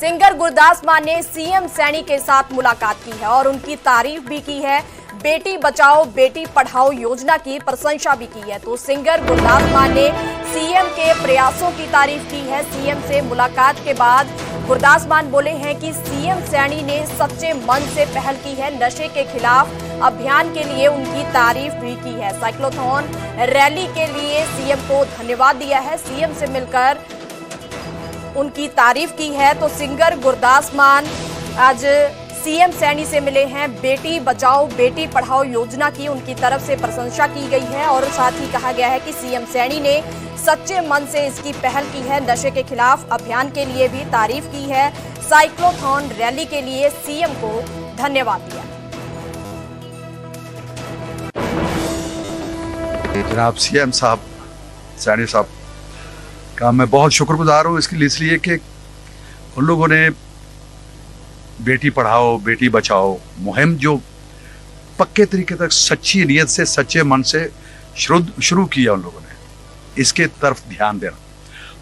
Singer Gurdas मान ने CM Saini के साथ मुलाकात की है और उनकी तारीफ भी की है। बेटी बचाओ बेटी पढ़ाओ योजना की प्रशंसा भी की है। तो सिंगर गुरदास मान ने सीएम के प्रयासों की तारीफ की है। सीएम से मुलाकात के बाद गुरदास मान बोले हैं कि सीएम सैनी ने सच्चे मन से पहल की है। नशे के खिलाफ अभियान के लिए उनकी तारीफ भी की है। साइक्लोथॉन रैली के लिए सीएम को धन्यवाद दिया है। सीएम से मिलकर उनकी तारीफ की है। तो सिंगर गुरदास मान आज सीएम सैनी से मिले हैं। बेटी बचाओ बेटी पढ़ाओ योजना की उनकी तरफ से प्रशंसा की गई है और साथ ही कहा गया है कि सीएम सैनी ने सच्चे मन से इसकी पहल की है। नशे के खिलाफ अभियान के लिए भी तारीफ की है। साइक्लोथॉन रैली के लिए सीएम को धन्यवाद दिया। जनाब सीएम साहब सैनी साहब का मैं बहुत शुक्रगुजार हूँ इसके लिए, इसलिए कि उन लोगों ने बेटी पढ़ाओ बेटी बचाओ मुहिम जो पक्के तरीके तक सच्ची नीयत से सच्चे मन से शुरू किया उन लोगों ने, इसके तरफ ध्यान देना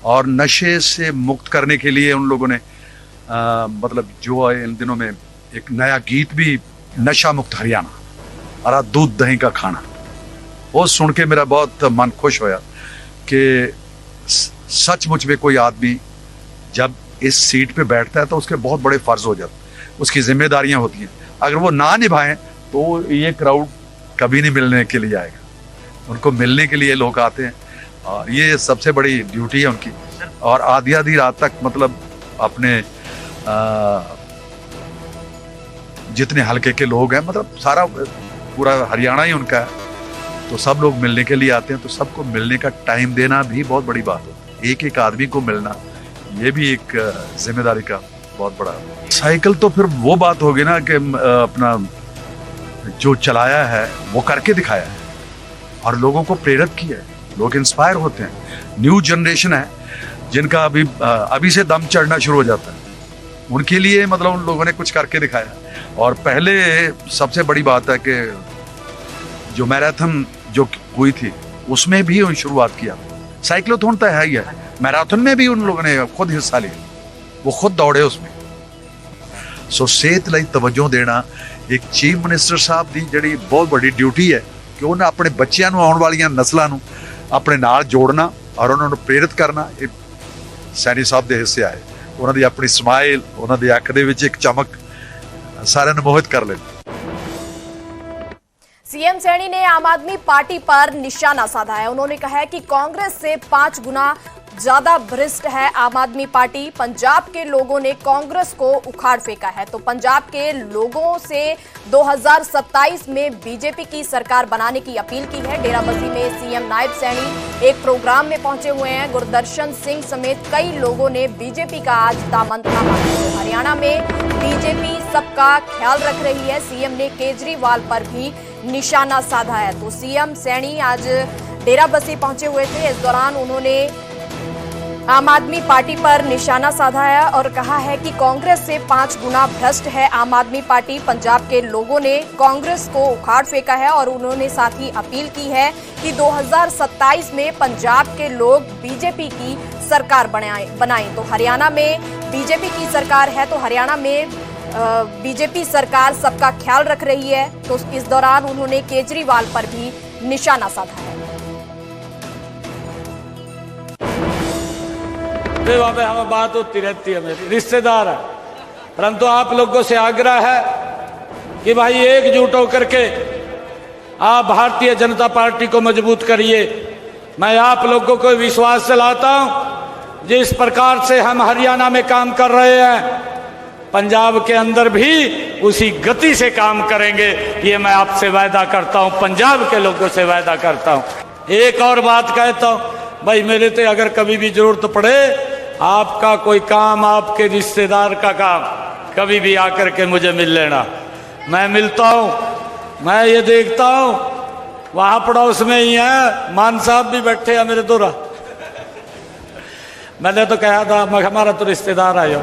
और नशे से मुक्त करने के लिए उन लोगों ने मतलब जो इन दिनों में एक नया गीत भी, नशा मुक्त हरियाणा और दूध दही का खाना, वो सुन के मेरा बहुत मन खुश होया कि सचमुच में कोई आदमी जब इस सीट पे बैठता है तो उसके बहुत बड़े फर्ज हो जाते हैं, उसकी जिम्मेदारियां होती हैं। अगर वो ना निभाएं तो ये क्राउड कभी नहीं मिलने के लिए आएगा। उनको मिलने के लिए लोग आते हैं और ये सबसे बड़ी ड्यूटी है उनकी। और आधी आधी रात तक मतलब अपने जितने हल्के के लोग हैं, मतलब सारा पूरा हरियाणा ही उनका है, तो सब लोग मिलने के लिए आते हैं। तो सबको मिलने का टाइम देना भी बहुत बड़ी बात होती है। एक एक आदमी को मिलना ये भी एक जिम्मेदारी का बहुत बड़ा। साइकिल तो फिर वो बात होगी ना कि अपना जो चलाया है वो करके दिखाया है और लोगों को प्रेरित किया है। लोग इंस्पायर होते हैं। न्यू जनरेशन है जिनका अभी से दम चढ़ना शुरू हो जाता है, उनके लिए मतलब उन लोगों ने कुछ करके दिखाया। और पहले सबसे बड़ी बात है कि जो मैराथन जो हुई थी उसमें भी उन शुरुआत किया। साइक्लोथॉन तो है ही है, मैराथन में भी उन लोगों ने खुद हिस्सा लिया, वो खुद दौड़े उसमें। सो सेहत ਲਈ तवज्जो देना एक चीफ मिनिस्टर साहब की जिहड़ी बहुत बड़ी ड्यूटी है कि उन्हें अपने बच्चों ਨੂੰ आने वाली नस्लों ਨੂੰ अपने नाल जोड़ना और उन्होंने प्रेरित करना। ये सैनी साहब के हिस्से आए। उन्होंने अपनी स्माइल, उन्होंने अख दे विच एक चमक सारे ਨੂੰ मोहित कर लेती। सीएम सैनी ने आम आदमी पार्टी पर निशाना साधा है। उन्होंने कहा है कि कांग्रेस से 5 गुना ज्यादा भ्रष्ट है आम आदमी पार्टी। पंजाब के लोगों ने कांग्रेस को उखाड़ फेंका है। तो पंजाब के लोगों से 2027 में बीजेपी की सरकार बनाने की अपील की है। डेराबस्सी में सीएम नायब सैनी एक प्रोग्राम में पहुंचे हुए हैं। गुरदर्शन सिंह समेत कई लोगों ने बीजेपी का आज दामन थामा है। तो हरियाणा में बीजेपी सबका ख्याल रख रही है। सीएम ने केजरीवाल पर भी निशाना साधा है। तो सीएम सैनी आज डेराबस्सी पहुंचे हुए थे। इस दौरान उन्होंने आम आदमी पार्टी पर निशाना साधा है और कहा है कि कांग्रेस से 5 गुना भ्रष्ट है आम आदमी पार्टी। पंजाब के लोगों ने कांग्रेस को उखाड़ फेंका है और उन्होंने साथ ही अपील की है कि 2027 में पंजाब के लोग बीजेपी की सरकार बनाएं। तो हरियाणा में बीजेपी की सरकार है, तो हरियाणा में बीजेपी सरकार सबका ख्याल रख रही है। तो इस दौरान उन्होंने केजरीवाल पर भी निशाना साधा है। वहाँ पे हमें बात होती रहती है, मेरी रिश्तेदार है, परंतु आप लोगों से आग्रह है कि भाई एकजुट होकर के आप भारतीय जनता पार्टी को मजबूत करिए। मैं आप लोगों को विश्वास दिलाता हूँ जिस प्रकार से हम हरियाणा में काम कर रहे हैं, पंजाब के अंदर भी उसी गति से काम करेंगे। ये मैं आपसे वायदा करता हूँ, पंजाब के लोगों से वायदा करता हूँ। एक और बात कहता हूँ भाई, मेरे तो अगर कभी भी जरूरत पड़े आपका कोई काम, आपके रिश्तेदार का काम, कभी भी आकर के मुझे मिल लेना। मैं मिलता हूँ। मैं ये देखता हूँ वहाँ पड़ोस में ही है, मान साहब भी बैठे हैं मेरे दोरा। मैंने तो कहा था हमारा तो रिश्तेदार आयो।